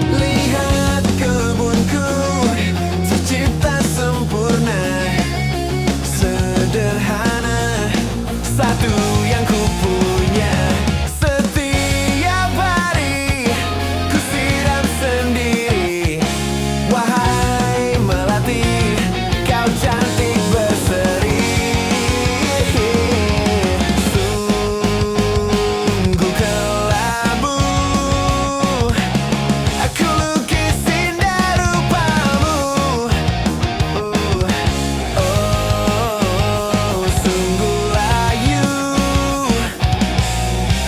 Lihat kebunku tercipta sempurna, sederhana, satu yang ku punya. Setiap hari ku siram sendiri. Wahai melati, kau cantik berseri. Sungguh kelabu aku lukis indah rupamu. Sungguh layu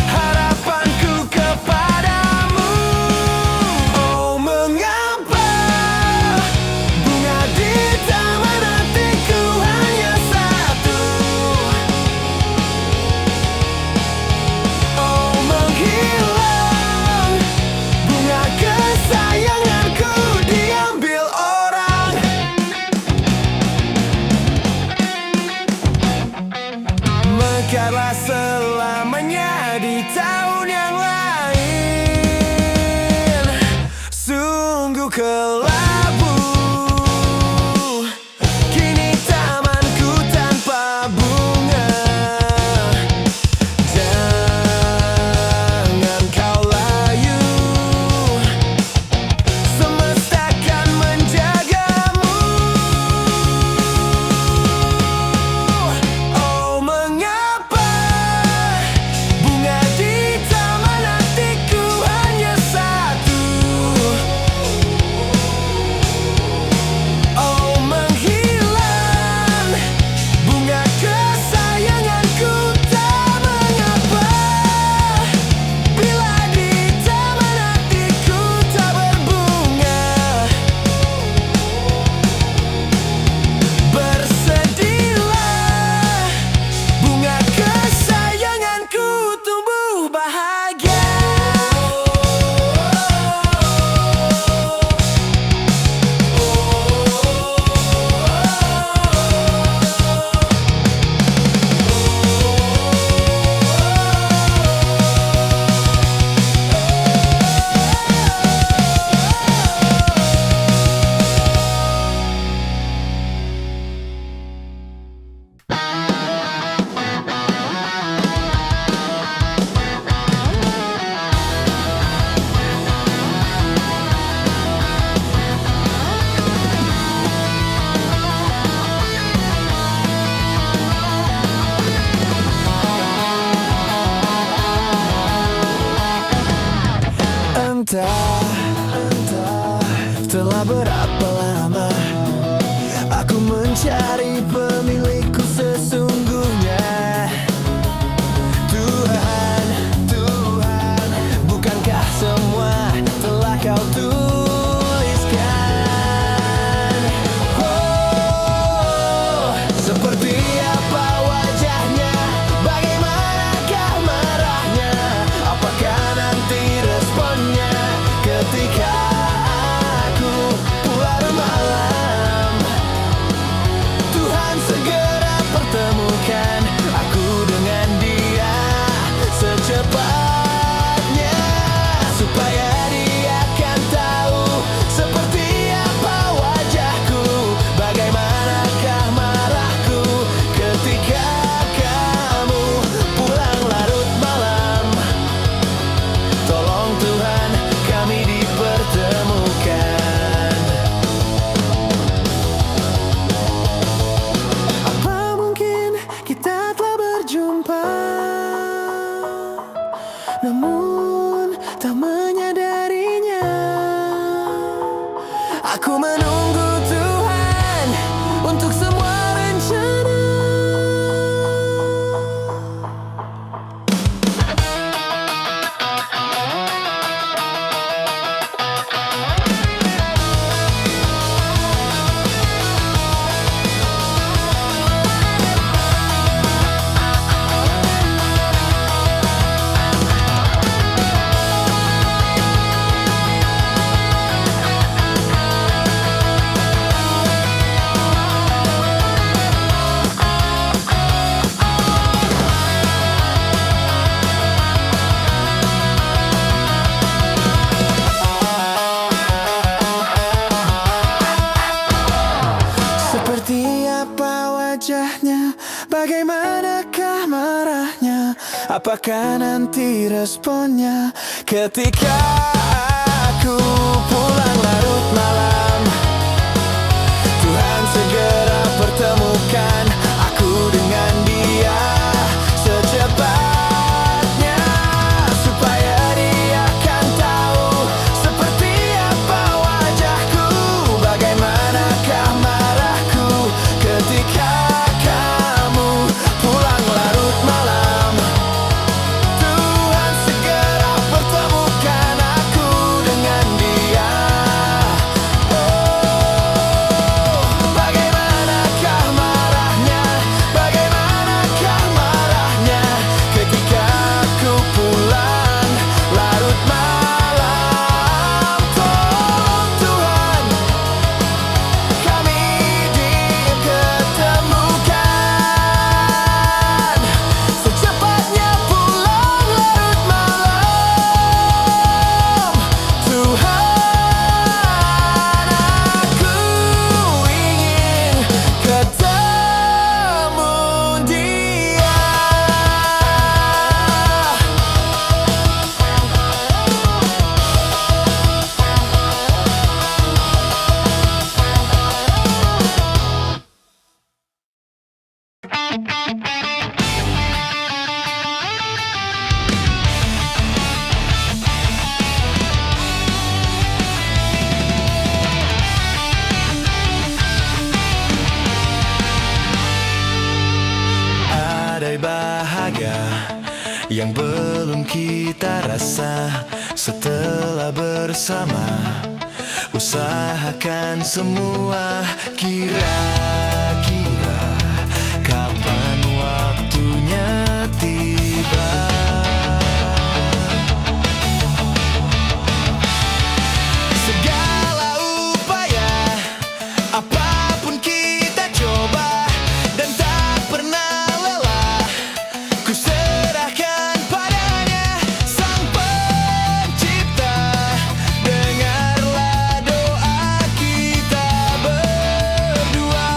harapanku kepadamu. Oh, mengapa bunga di taman hatiku hanya satu? Oh, menghilang bunga kesayanganku diambil orang. Mekarlah selamanya di tahun yang lain. Sungguh kelabu kini tamanku tanpa bunga. Jangan kau layu, semesta kan menjagamu. Oh, mengapa bunga di taman hatiku hanya satu? Oh, menghilang bunga kesayanganku tak mengapa. Bila di taman hatiku tak berbunga, bersedihlah bunga kesayanganku tumbuh bahagia. Entah telah berapa lama aku mencari pemilikku sesungguhnya. Tuhan, bukankah semua telah kau tuliskan? Oh, seperti apa wajahnya, bagaimanakah marahnya, apakah nanti responnya ketika aku pulang malam? Tuhan segera pertemukan aku dengan dia secepatnya, supaya dia akan tahu seperti apa wajahku, bagaimanakah marahku ketika kamu pulang larut malam. Tolong Tuhan, kami dipertemukan. Apa mungkin kita telah berjumpa, namun tak menyadarinya. Aku menunggu Tuhan untuk semua rencana. Apakah nanti responnya ketika aku pulang larut malam? Tuhan segera pertemukan aku dengan dia secepatnya, supaya dia kan tahu seperti apa wajahku. Bagaimanakah marahku ketika kamu pulang larut malam. Tuhan segera pertemukan aku dengan dia. Bagaimanakah marahnya, bagaimanakah marahnya ketika aku pulang larut malam. Tolong Tuhan, kami diketemukan secepatnya pulang larut malam. Tuhan, aku ingin ketemu dia. Ada bahagia yang belum kita rasa setelah bersama. Usahakan semua, kira-kira kapan waktunya tiba. Segala upaya, apapun kita coba, dan tak pernah lelah. Ku serahkan padanya, Sang Pencipta. Dengarlah doa kita berdua.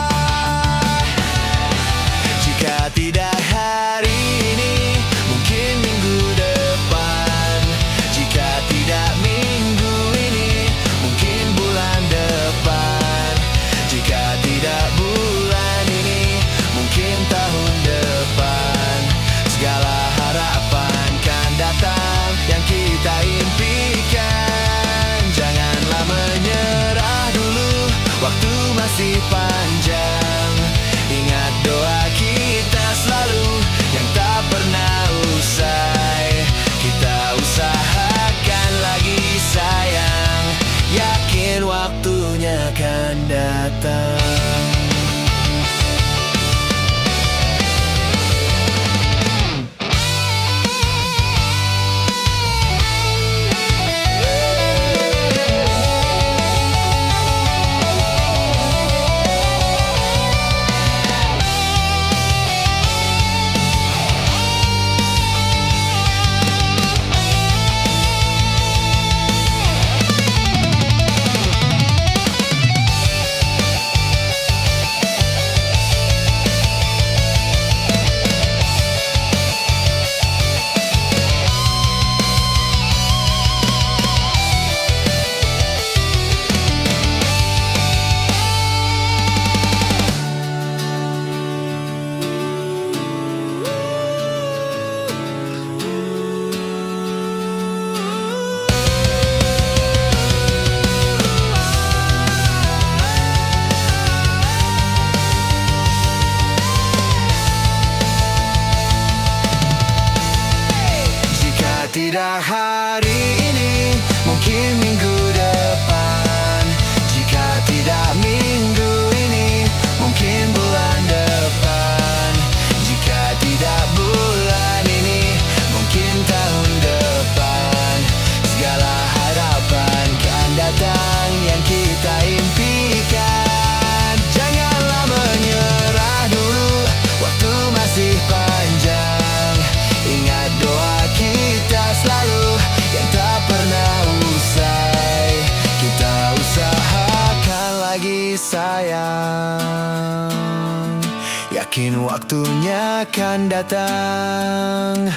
waktunya akan datang.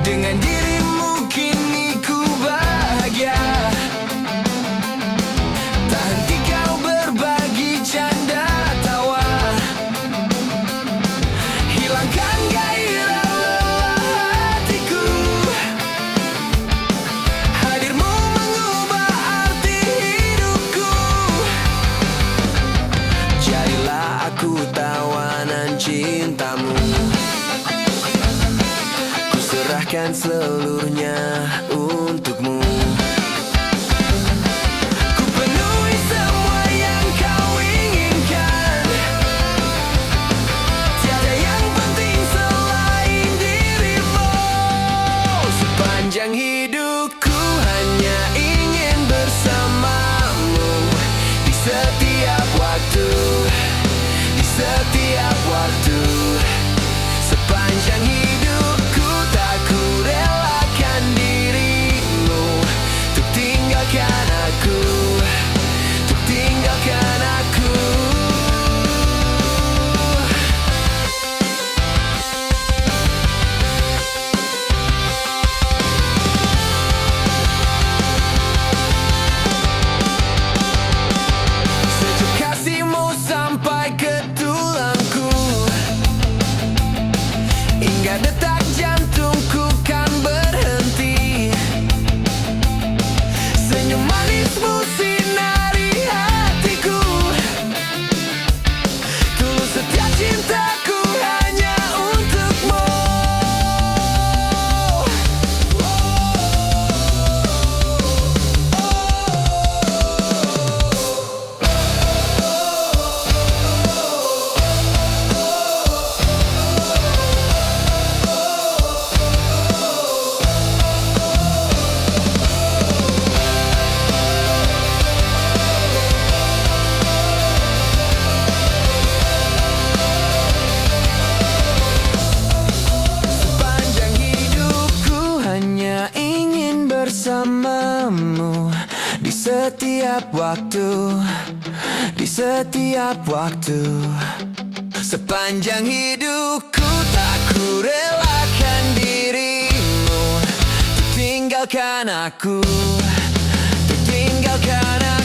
Dengan dirimu kini ku bahagia. Tak henti kau berbagi canda tawa, hilangkan gairah lelah hatiku. Hadirmu mengubah arti hidupku. Jadilah aku tawanan cintamu, serahkan seluruhnya untukmu. Ku penuhi semua yang kau inginkan, tiada yang penting selain dirimu. Sepanjang hidupku hanya ingin bersamamu, di setiap waktu, di setiap waktu. Sepanjang hidupku tak ku relakan dirimu, untuk tinggalkan aku, untuk tinggalkan aku. Sejuk kasihmu sampai ke tulangku, hingga detak jantungku kan berhenti. Senyum manismu sinari hatiku, tulus setiap cintaku hanya untukmu. Sepanjang hidupku hanya ingin bersamamu, di setiap waktu, di setiap waktu. Sepanjang hidupku tak ku relakan dirimu, untuk tinggalkan aku, untuk tinggalkan aku.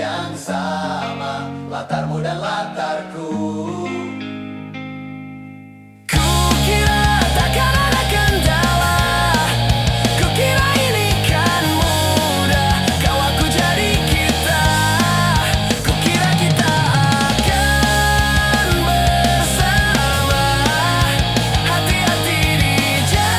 yang sama, latarmu dan latarku. Kukira takkan ada kendala, kukira ini kan mudah, kau aku jadi kita. Kukira kita akan bersama, hati-hati di jalan.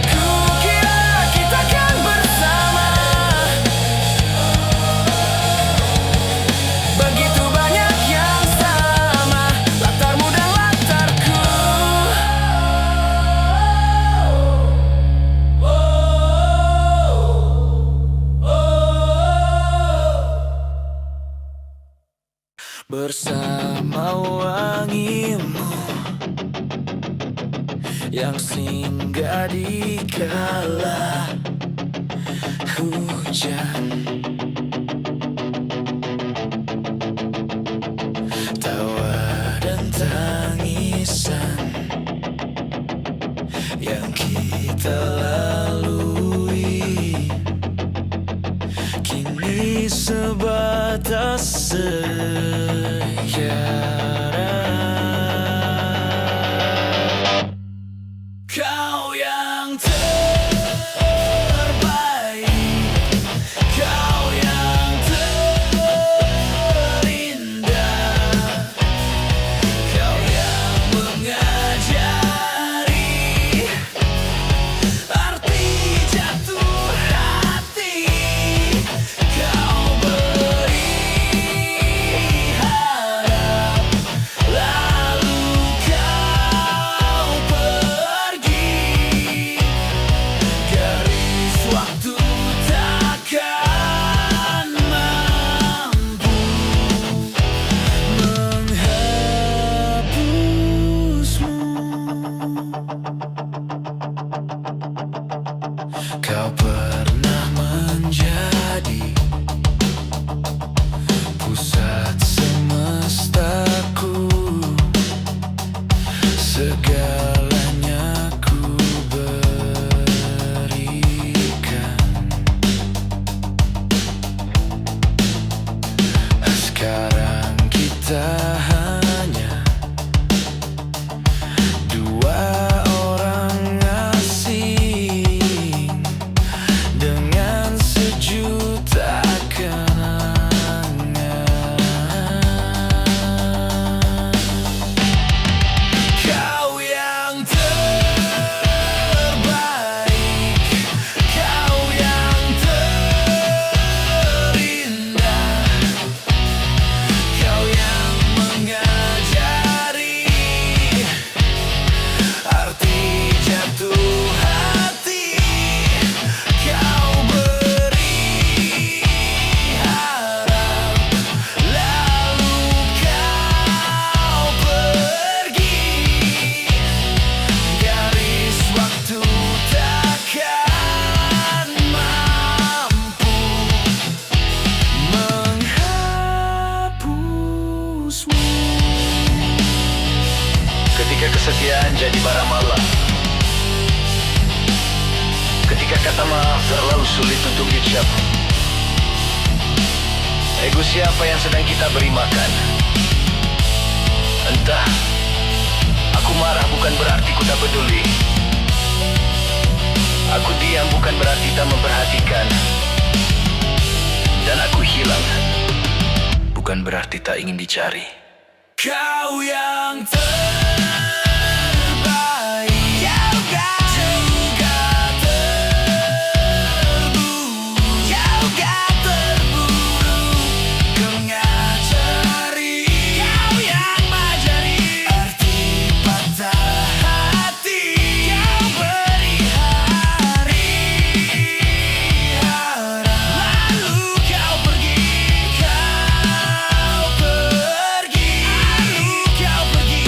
Kukira kita kan bersama, begitu banyak yang sama, latarmu dan latarku. Bersama wangimu yang singgah di kala hujan, tawa dan tangisan yang kita lalui, kini sebatas sejarah. Kau yang terbaik, kau yang terindah, kau yang mengajari arti jatuh hati. Kau beri harap, lalu kau pergi. Garis waktu takkan mampu menghapusmu. Kau pernah menjadi pusat semestaku, segalanya ku berikan. Sekarang kita hanya dua orang asing dengan sejuta kenangan. Kau yang terbaik, kau yang terindah, kau yang mengajari arti jatuh hati. Kau beri harap, lalu kau pergi. Garis waktu takkan mampu menghapusmu. Ketika kesetiaan jadi barang malang, ketika kata maaf terlalu sulit untuk diucap, ego siapa yang sedang kita beri makan? Entah, aku marah bukan berarti ku tak peduli. Aku diam bukan berarti tak memperhatikan. Dan aku hilang bukan berarti tak ingin dicari. Kau yang terbaik, juga terburuk, juga terburuk. Kau ngajari, kau yang mengajari arti patah hati. Kau beri hari harap, lalu kau pergi. Kau pergi, lalu kau pergi.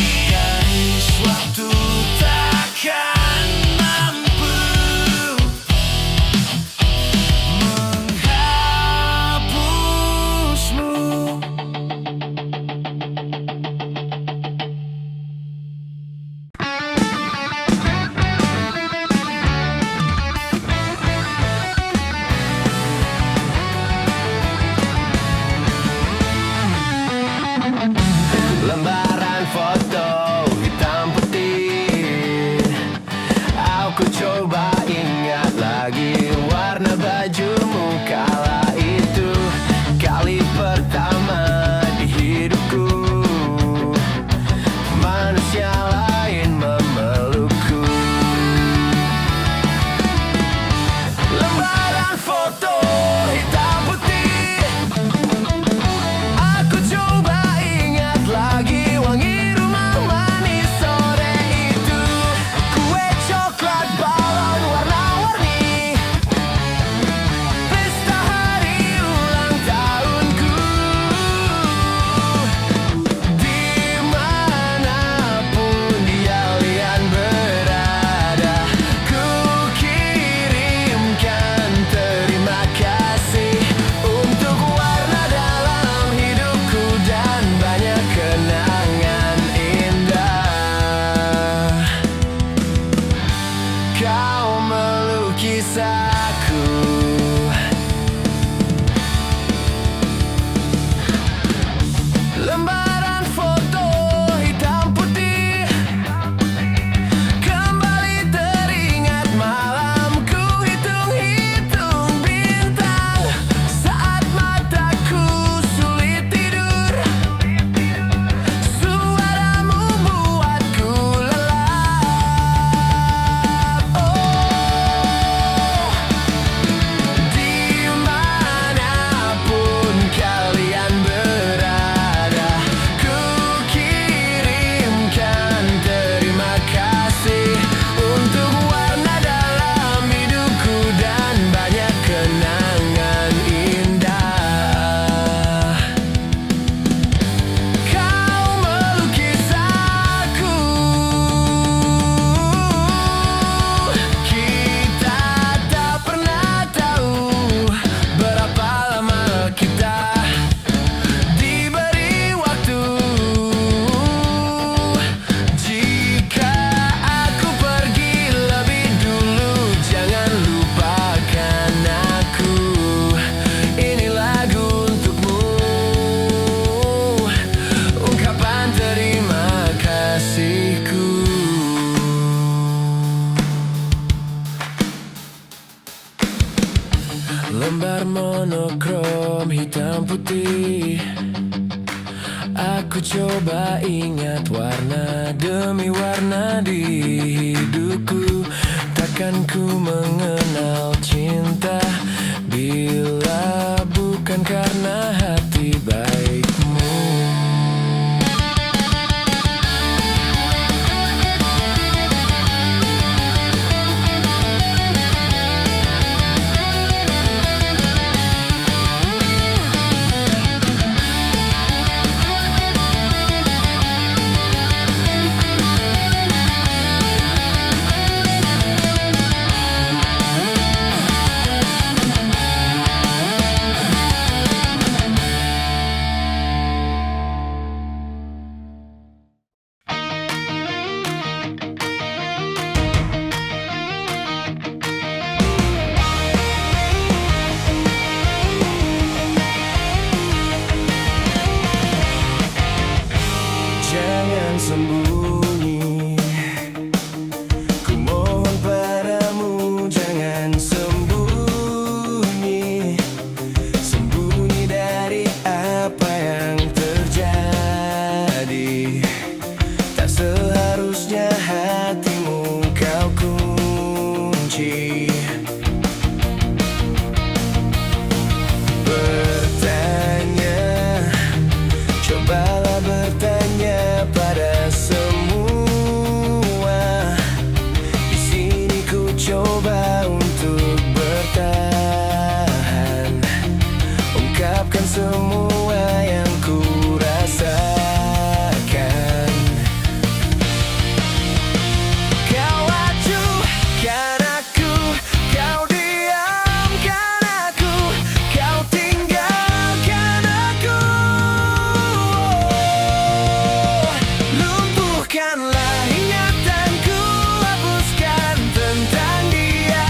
hitam putih. Aku coba ingat warna demi warna di hidupku. Takkan ku mengenal cinta bila bukan karena hati baikmu. Jangan sembunyi, ku mohon padamu, jangan sembunyi. Sembunyi dari apa yang terjadi. Tak seharusnya hatimu kau kunci. Bertanya, cobalah bertanya pada semua. Di sini ku coba untuk bertahan, ungkapkan semua yang ku rasakan. Kau acuhkan aku, kau diamkan aku, kau tinggalkan aku. Lumpuhkanlah ingatanku, hapuskan tentang dia.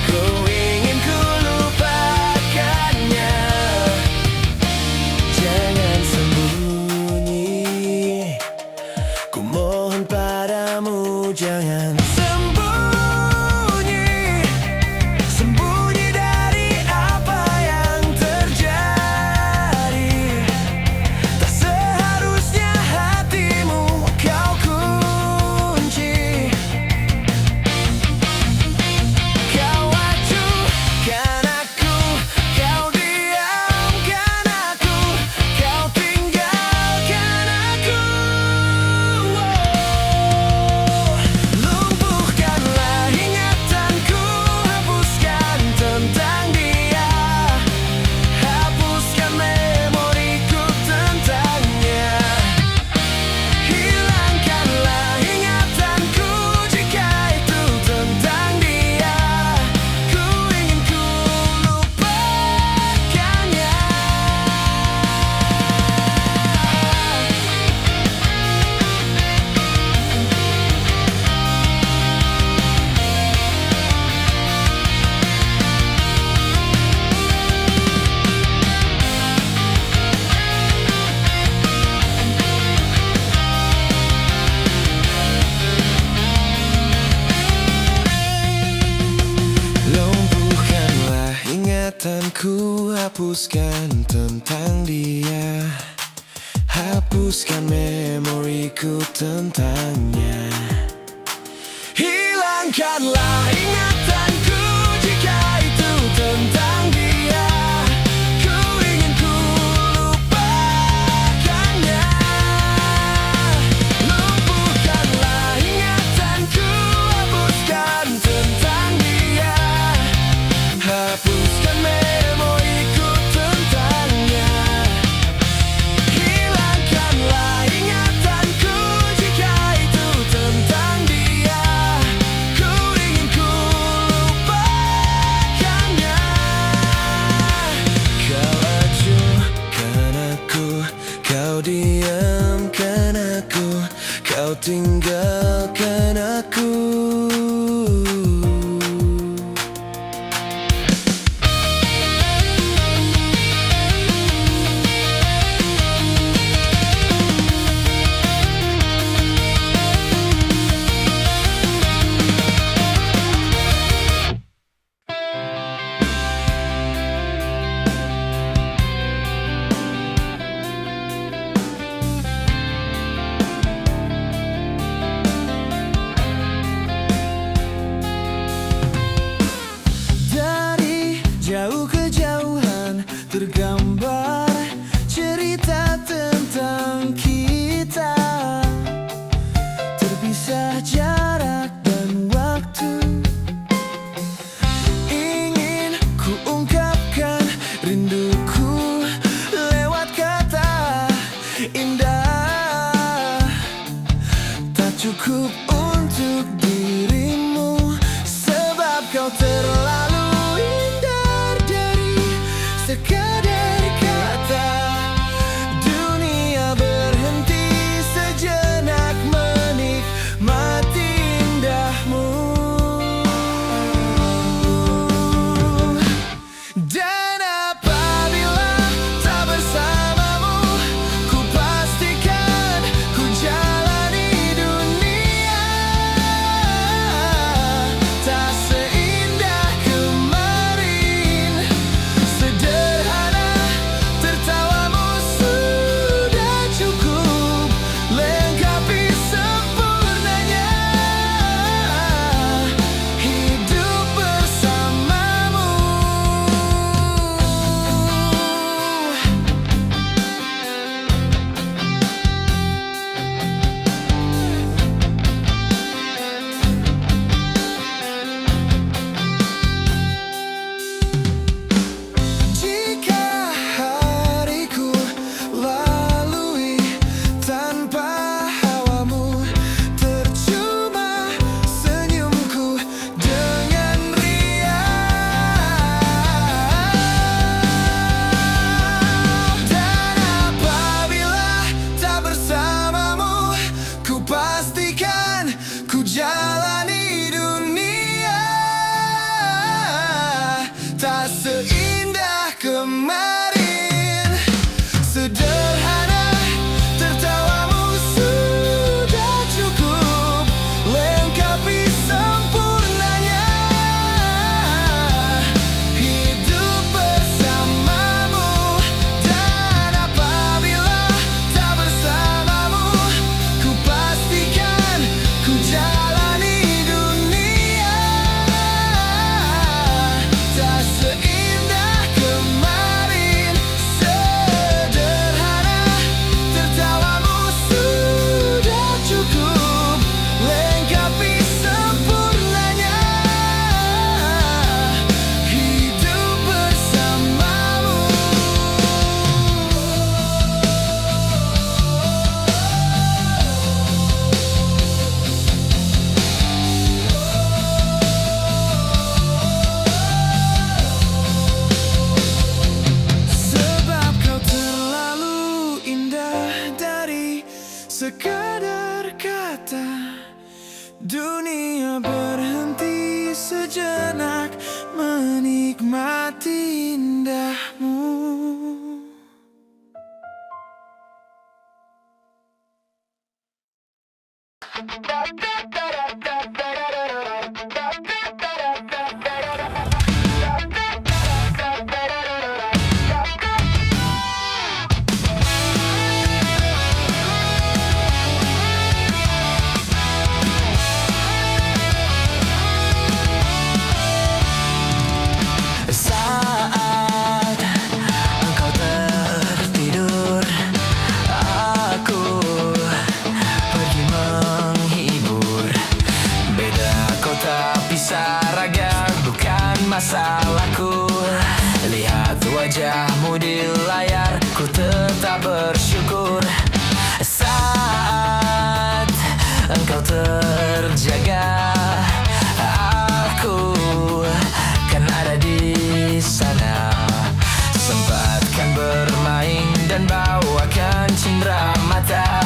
Ku ingin ku lupakannya. Jangan sembunyi, ku mohon padamu, jangan sembunyi. Sembunyi dari apa yang terjadi. Tak seharusnya hatimu kau kunci. Kau acuhkan aku, kau diamkan aku, kau tinggalkan aku. Lumpuhkanlah ingatanku, hapuskan tentang dia. Hapuskan memoriku tentangnya. Hilangkanlah ingatanku jika itu tentang dia. Ku ingin ku lupakannya. Lumpuhkanlah ingatanku, hapuskan tentang dia. Hapuskan memoriku tentangnya. Hilangkanlah ingatanku jika itu tentang dia. Ku ingin ku lupakannya. Lumpuhkanlah ingatanku, hapuskan tentang dia. Hapuskan memoriku tentangnya. Hilangkanlah ingatanku jika itu tentang dia. Ku ingin ku lupakannya. kabar, cerita tentang kita, terpisah jarak dan waktu. Ingin ku ungkapkan rinduku lewat kata indah, tak cukup untuk dirimu, sebab kau terlalu indah dari sekadar kata. Dunia berhenti sejenak menikmati indahmu. Dan apabila tak bersamamu, ku pastikan ku jalani dunia tak seindah kemarin. Sederhana, tertawamu sudah cukup lengkapi sempurnanya hidup bersamamu. Jika hariku lalui tanpa hawamu, tercuma senyumku dengan riang. Dan apabila tak bersamamu, ku pastikan ku jalani dunia tak seindah kemarin. Sederhana, tertawamu sudah cukup lengkapi sempurnanya hidup bersamamu. Dan apabila tak bersamamu, ku pastikan ku jalani dunia tak seindah kemarin. Sederhana, tertawamu sudah cukup lengkapi sempurnanya hidup bersamamu. Sebab kau terlalu indah dari sekadar kata. Dunia berhenti sejenak menikmati indahmu. Saat engkau tertidur, aku pergi menghibur. Beda kota pisah raga, bukan masalahku. Lihat wajahmu di layar, ku tetap bersyukur. Saat engkau terjaga, aku kan ada di sana. Sempatkan bermain dan bawakan cindera mata.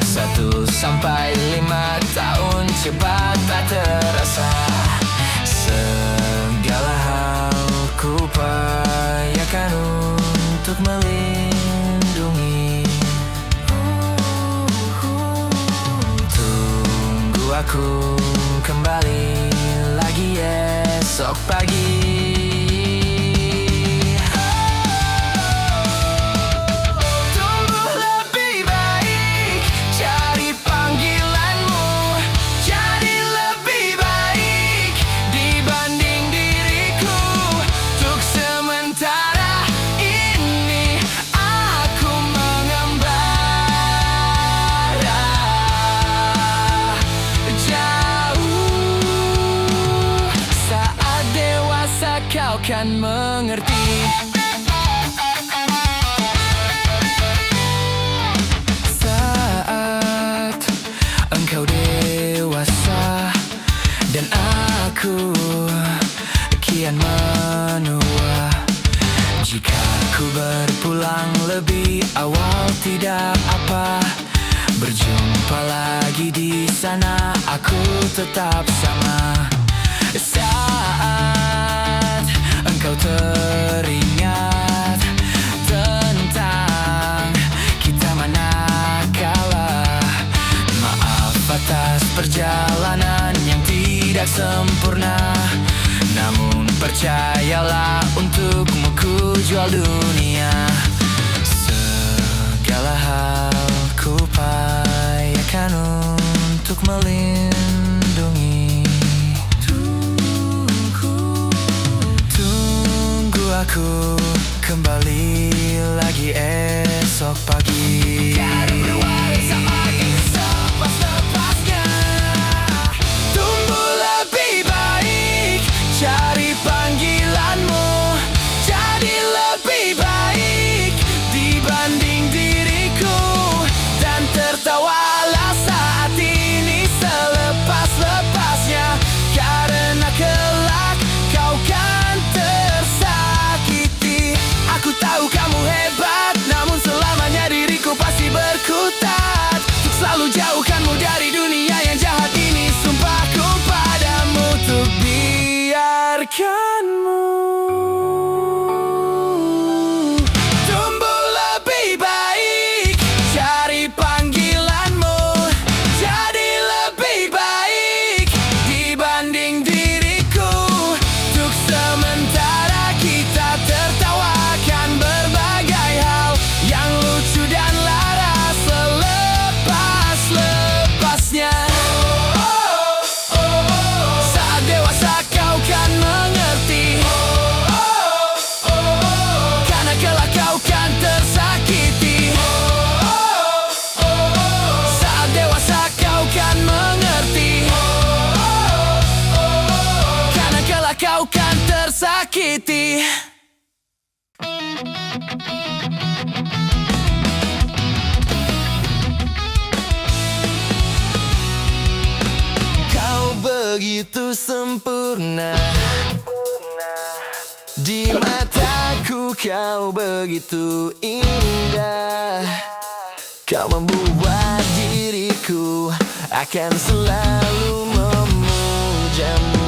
1 sampai 5 tahun cepat tak terasa. Segala hal ku upayakan untuk melindungi. Tunggu aku kembali lagi esok pagi. Dibanding diriku, untuk sementara ini akan mengerti. Saat engkau dewasa dan aku kian menua, jika ku berpulang lebih awal tidak apa, berjumpa lagi di sana aku tetap sama. Saat engkau teringat tentang kita manakala, maaf atas perjalanan yang tidak sempurna, namun percayalah untukmu ku jual dunia. Segala hal ku upayakan untuk melindungi. Tunggu aku kembali lagi esok pagi. Tumbuh lebih baik, cari panggilanmu, jadi lebih baik dibanding diriku, dan tertawalah saat ini selepas-lepasnya, karena kelak kau kan tersakiti. Aku tahu kamu hebat, namun selamanya diriku pasti berkutat untuk selalu jauhkanmu dari dunia yang jahat ini. Sumpahku padamu untuk biarkanmu tumbuh lebih baik, cari panggilanmu, jadi lebih baik dibanding diriku. Untuk sementara kita tertawakan berbagai hal yang lucu dan lara selepas-lepasnya. Saat dewasa kau kan mengerti, karena kelak kau kan tersakiti. Saat dewasa kau kan mengerti, karena kelak kau kan tersakiti. Kau begitu sempurna, di mataku kau begitu indah. Kau membuat diriku akan selalu memujamu.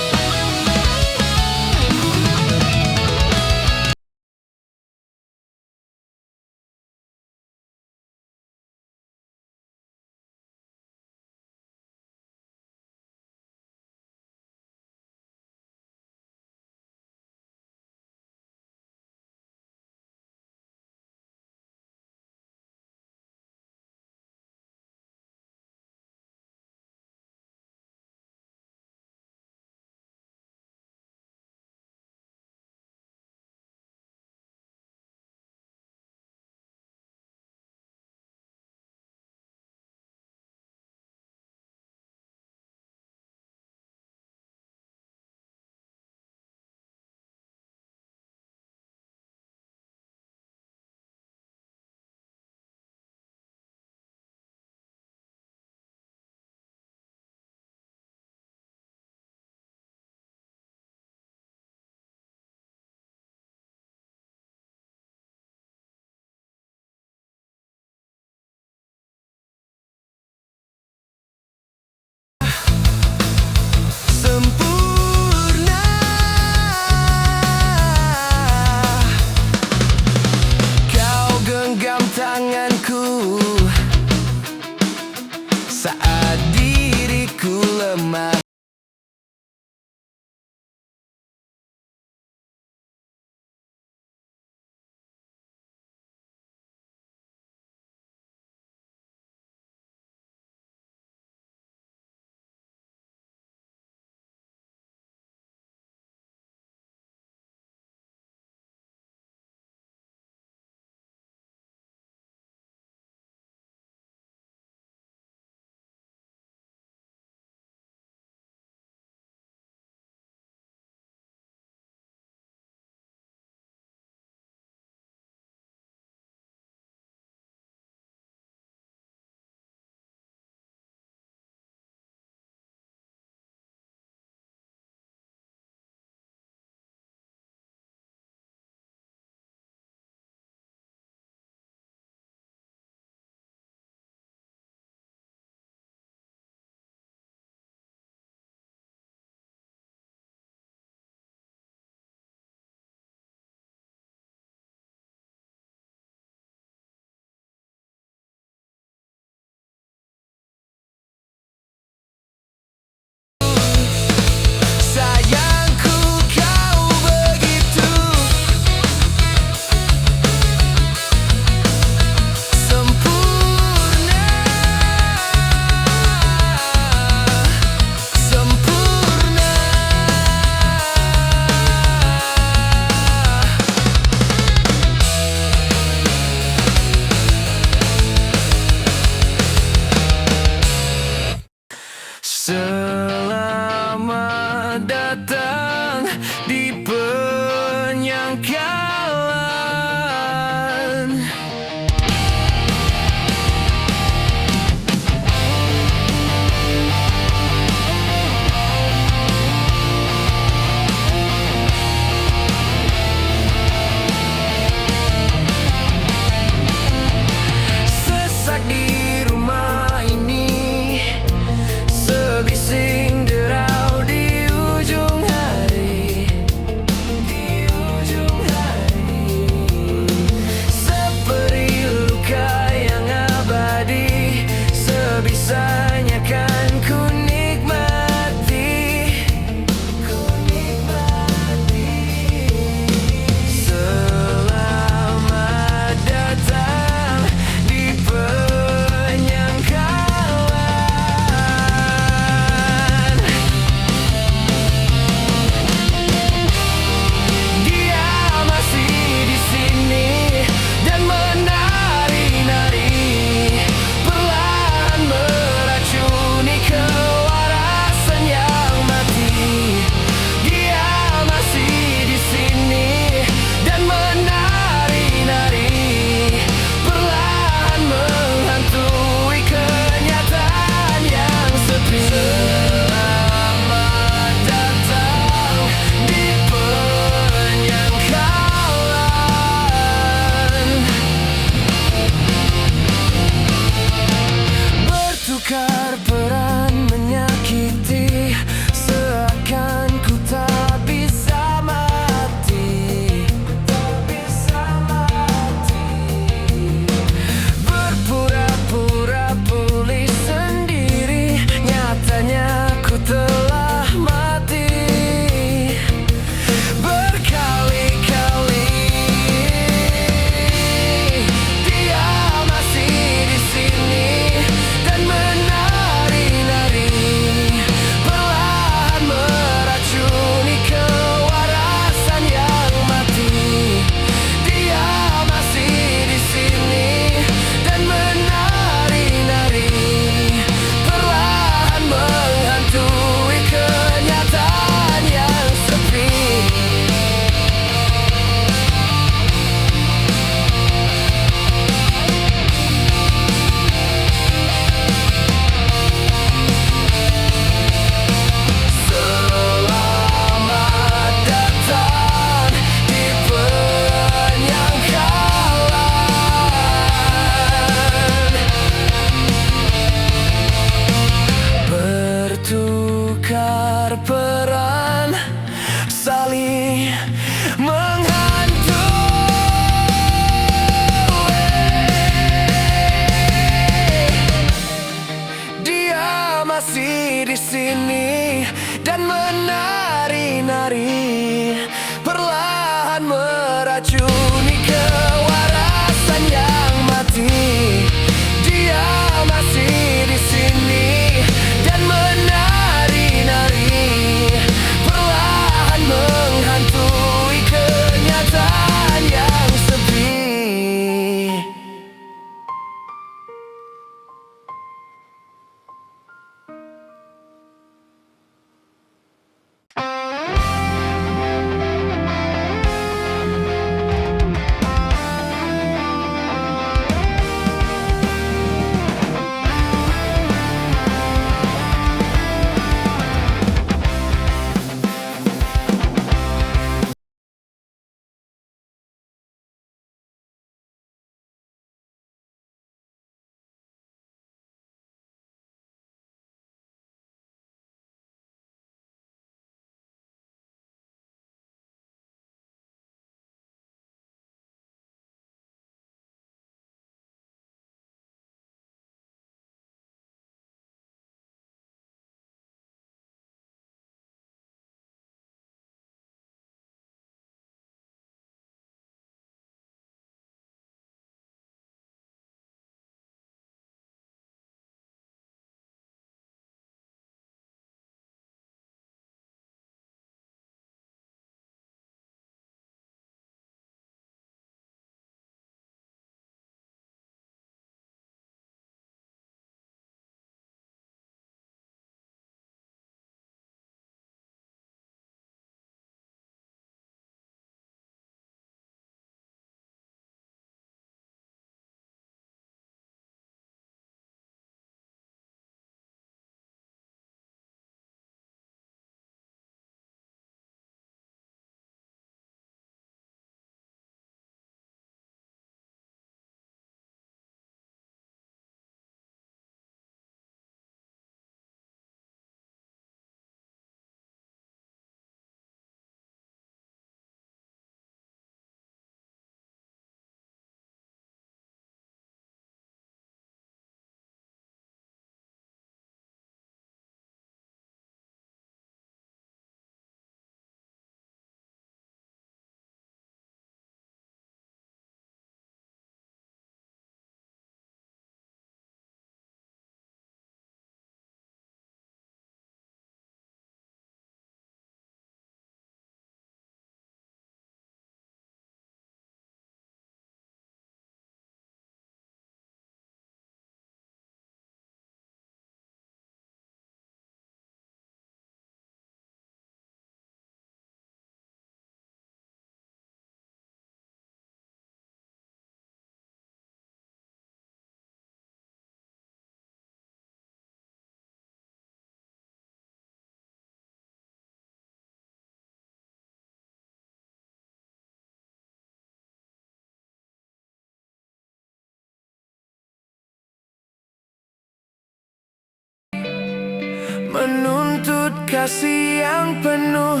menuntut kasih yang penuh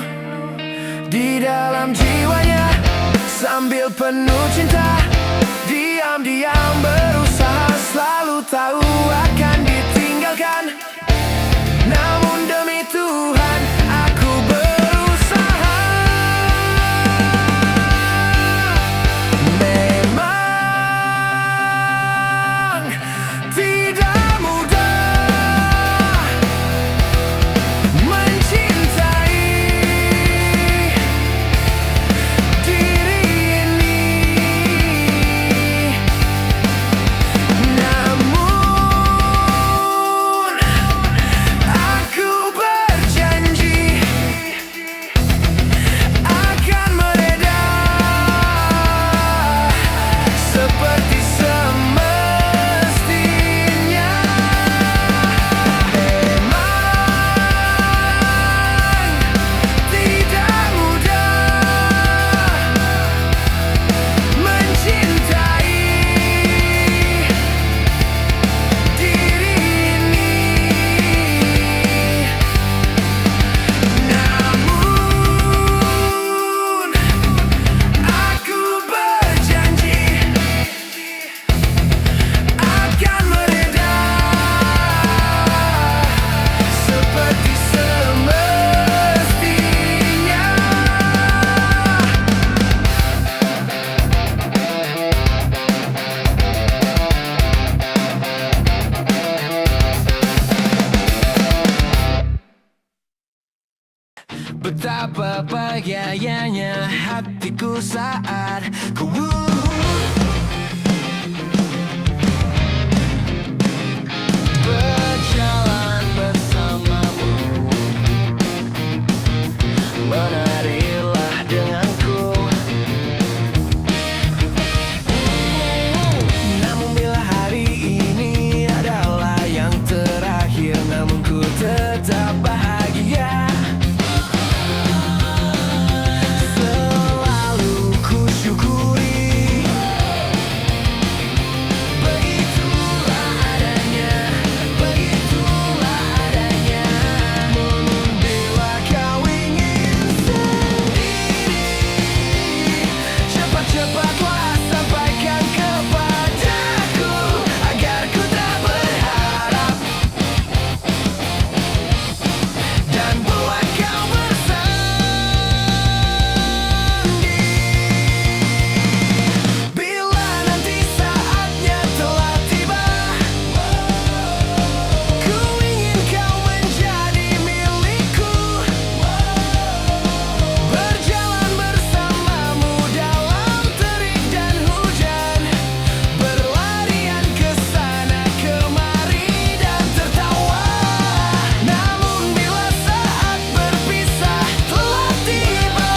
di dalam jiwanya. Sambil penuh cinta, diam-diam berusaha, selalu tahu akan ditinggalkan. Namun demi Tuhan aku berusaha. Memang tidak mudah mencintai diri ini, namun aku berjanji akan mereda seperti semestinya. Memang tidak mudah mencintai diri ini, namun aku berjanji akan mereda seperti semestinya. Betapa bahagianya hatiku saat ku berjalan bersamamu. Menarilah denganku. Namun bila hari ini adalah yang terakhir, namun ku tetap bahagia. Selalu ku syukuri, begitulah adanya, begitulah adanya. Namun bila kau ingin sendiri, cepat-cepatlah sampaikan kepadaku agar ku tak berharap, dan buat kau bersanding. Bila nanti saatnya telah tiba, ku ingin kau menjadi milikku. Berjalan bersamamu dalam terik dan hujan, berlarian ke sana kemari dan tertawa. Namun bila saat berpisah telah tiba,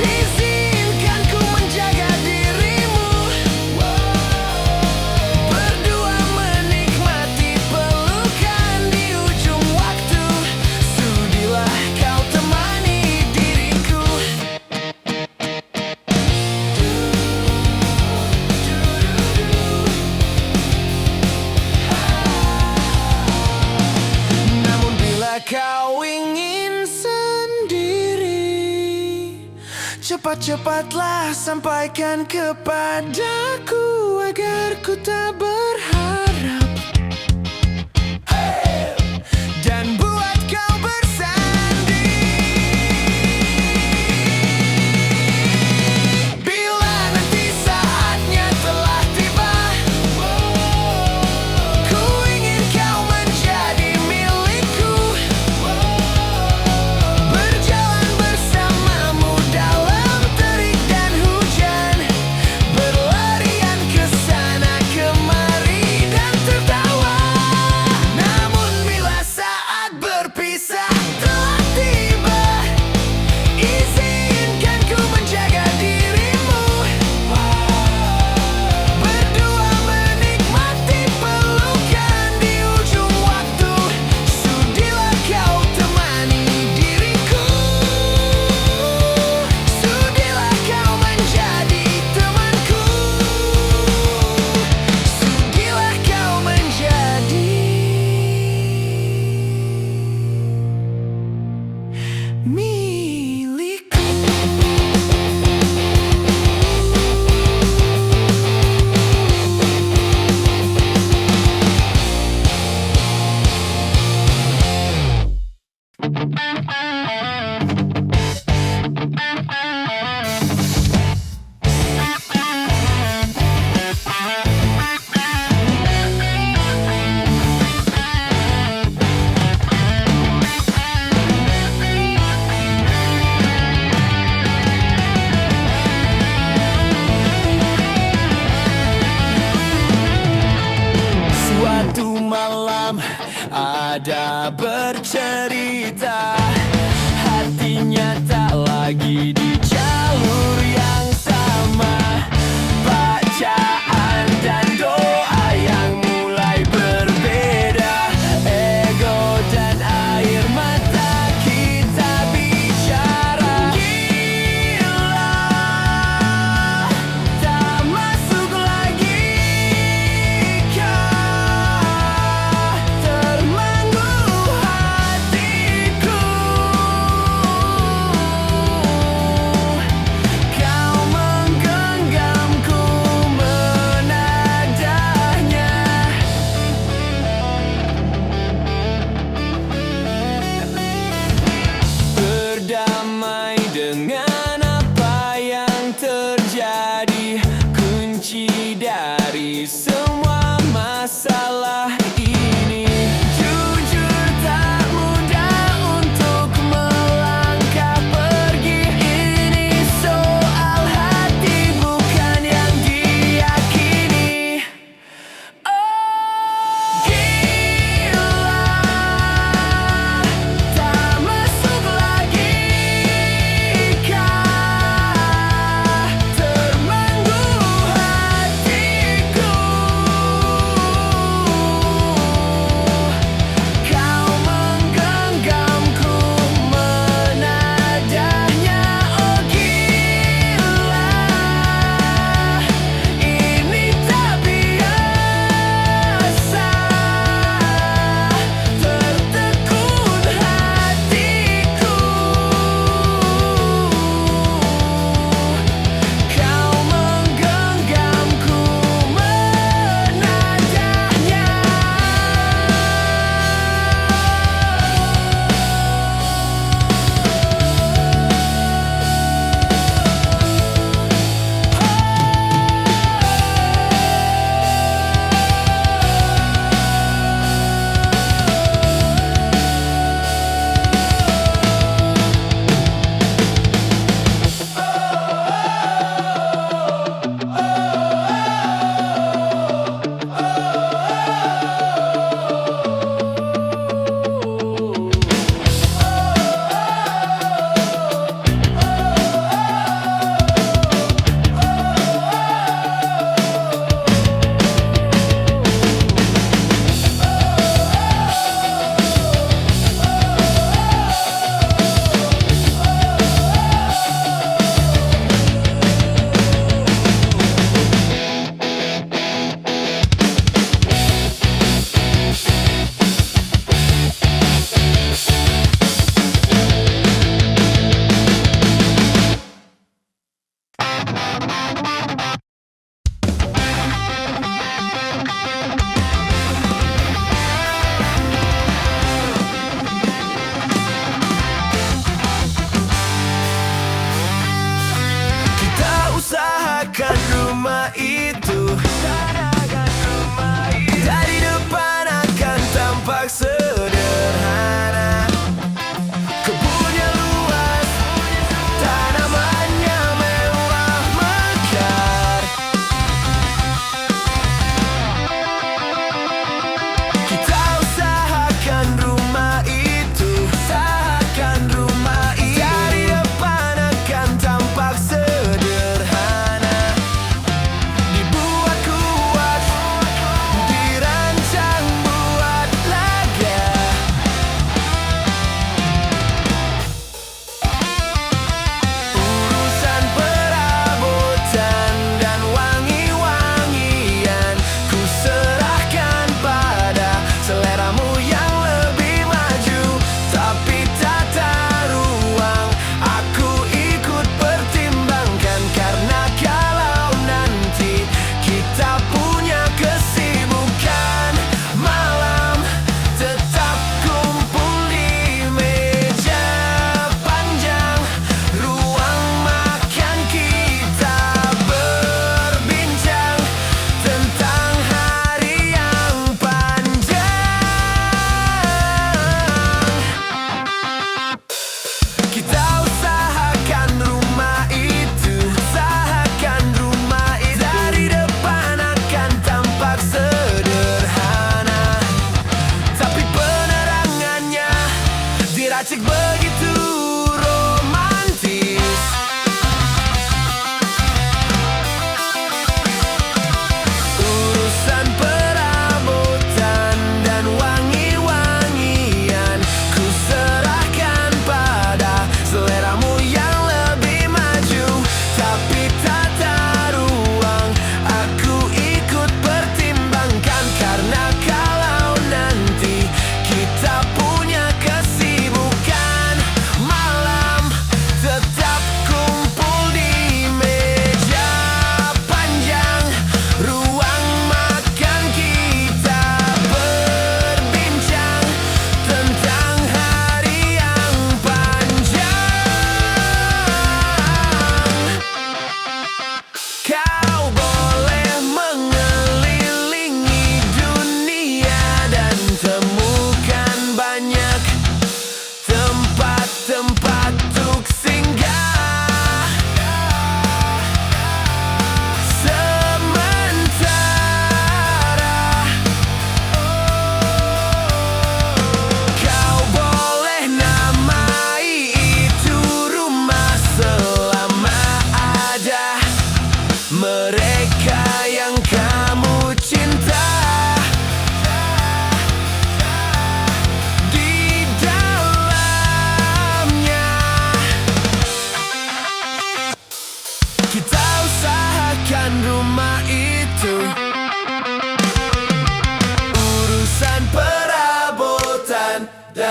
izinkan ku menjaga dirimu. Berdua menikmati pelukan di ujung waktu. Sudilah kau temani diriku. Namun bila kau ingin sendiri, cepat-cepatlah sampaikan kepadaku agar ku tak berharap, dan buat kau bersanding. Bila nanti saatnya telah tiba, ku ingin kau menjadi milikku. Berjalan bersamamu dalam terik dan hujan, berlarian ke sana kemari. malam ada bercerita, hatinya tak lagi di jalur yang sama. Bacaan dan doa yang mulai berbeda, ego dan air mata kita bicara. Gila, tak masuk lagi kah, termangu hatiku. Kau menggenggam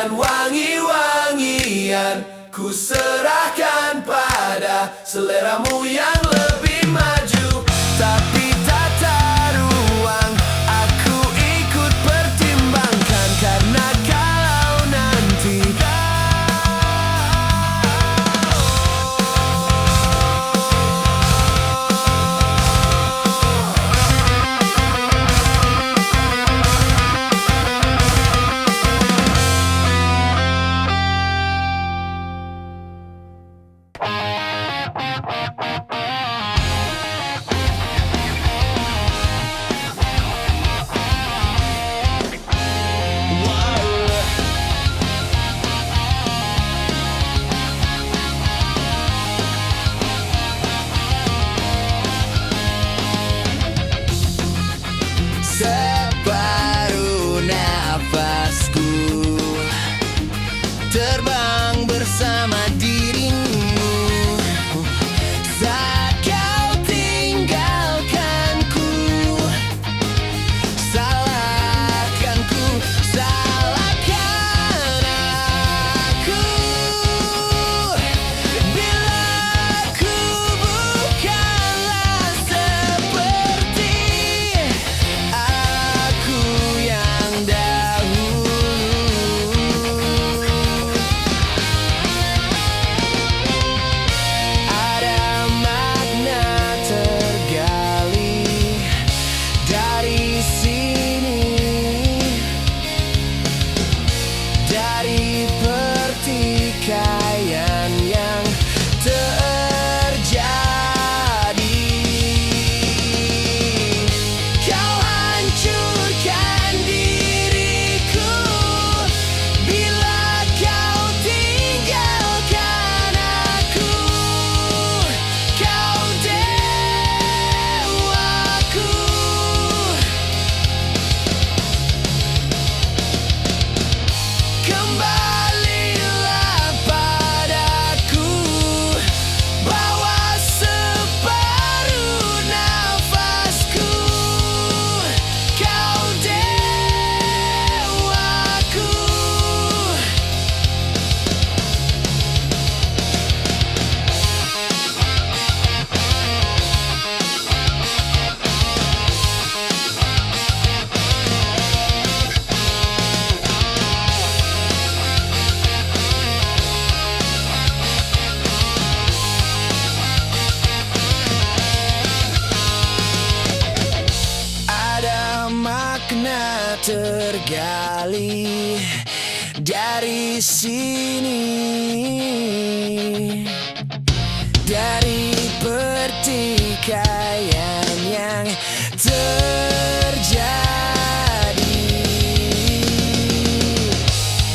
dan wangi-wangian ku serahkan pada seleramu yang lebih maju. Tapi tata ruang aku ikut pertimbangkan, karena kalau nanti separuh nafasku terbang bersama dirimu. Saat kau tinggalkanku, salahkanku, salahkan aku. Bila ku bukanlah seperti aku yang dahulu. Ada makna tergali dari sini, dari pertikaian yang terjadi. Kau hancurkan diriku bila kau tinggalkan aku. Kau dewaku, kembalilah padaku, bawa separuh nafasku. Kau dewaku, ada makna tergali dari sini, dari pertikaian yang terjadi.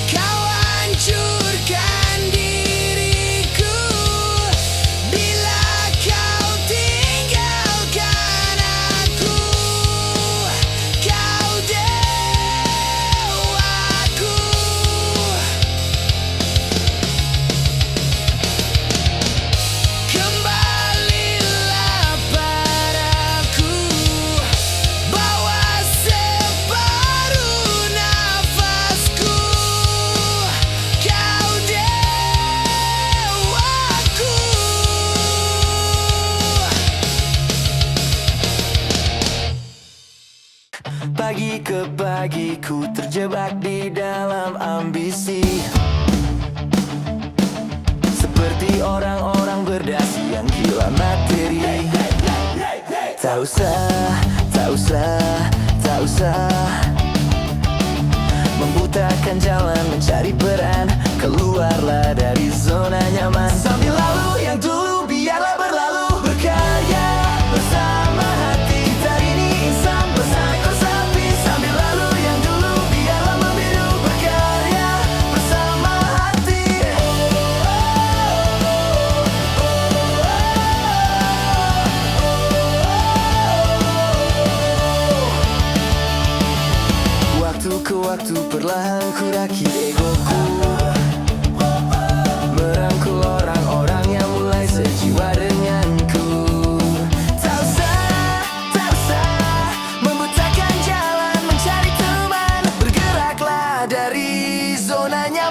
Kau hancurkan diriku bila kau tinggalkan aku. Kau dewaku, kembalilah padaku, bawa separuh nafasku. Kau dewaku. Pagi ke pagi ku terjebak di dalam ambisi, seperti orang-orang berdasi yang gila materi. Tak usah, tak usah, tak usah membutakan jalan mencari peran. Keluarlah dari zona nyaman, sambil lalu yang dulu biarlah berlalu. Berkarya bersama hati, hari ini insan bersama sapi. Sambil lalu yang dulu biarlah membiru. Berkarya bersama hati. Waktu ke waktu perlahan ku rakit egoku, merangkul orang-orang yang mulai sejiwa denganku. Tak usah membutakan jalan mencari teman. Bergeraklah dari zona nyaman.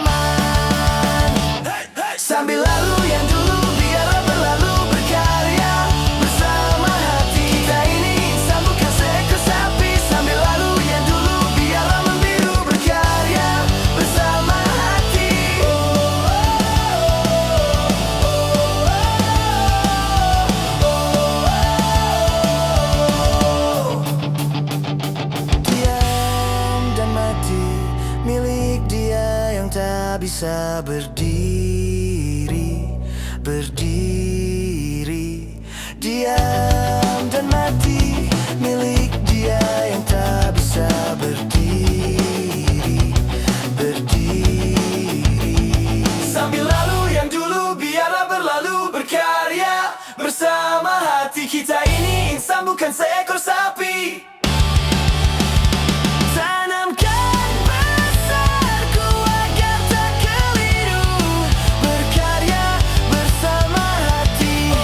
bisa berdiri, berdiri, diam dan mati milik dia yang tak bisa berdiri, berdiri. Sambil lalu yang dulu biarlah berlalu, berkarya bersama hati kita ini insan bukan seekor sapi. Tanamkan besarku agar tak keliru, berkarya bersama hati.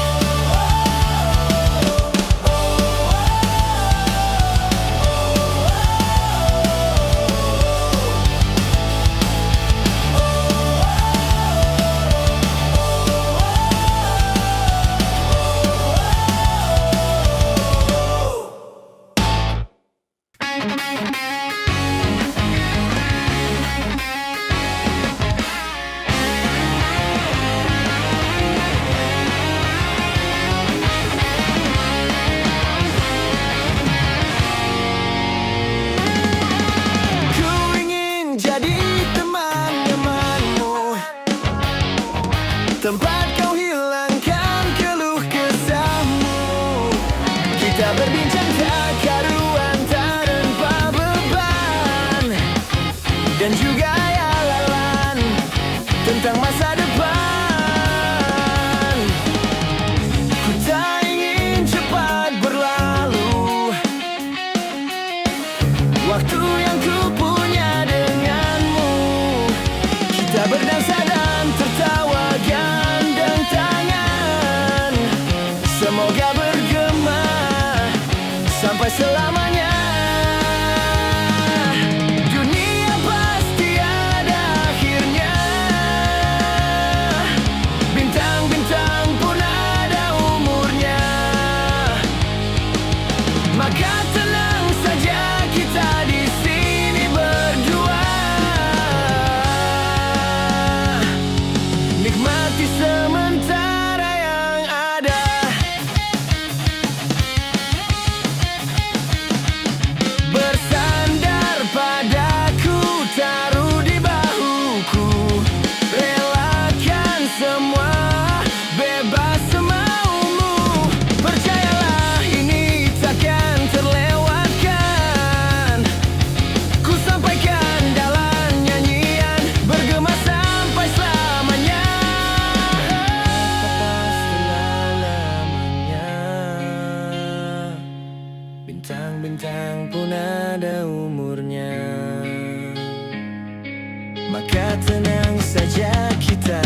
Tempat kau hilangkan keluh kesahmu, kita berbincang tak karuan tanpa beban, dan juga ayalan tentang masa depan. Ku tak ingin cepat berlalu waktu yang ku punya denganmu. Kita berdansa dan tertawa gandeng tangan, semoga bergema sampai selamanya. Dunia pasti ada akhirnya, bintang-bintang pun ada umurnya. Maka tenang saja kita di sini berdua, nikmati sementara yang ada. Bersandar padaku, taruh di bahuku, relakan semua, bebas semaumu. Percayalah ini takkan terlewatkan, ku sampaikan dalam nyanyian, bergema sampai selamanya. Bintang-bintang pun ada umurnya. Maka tenang saja kita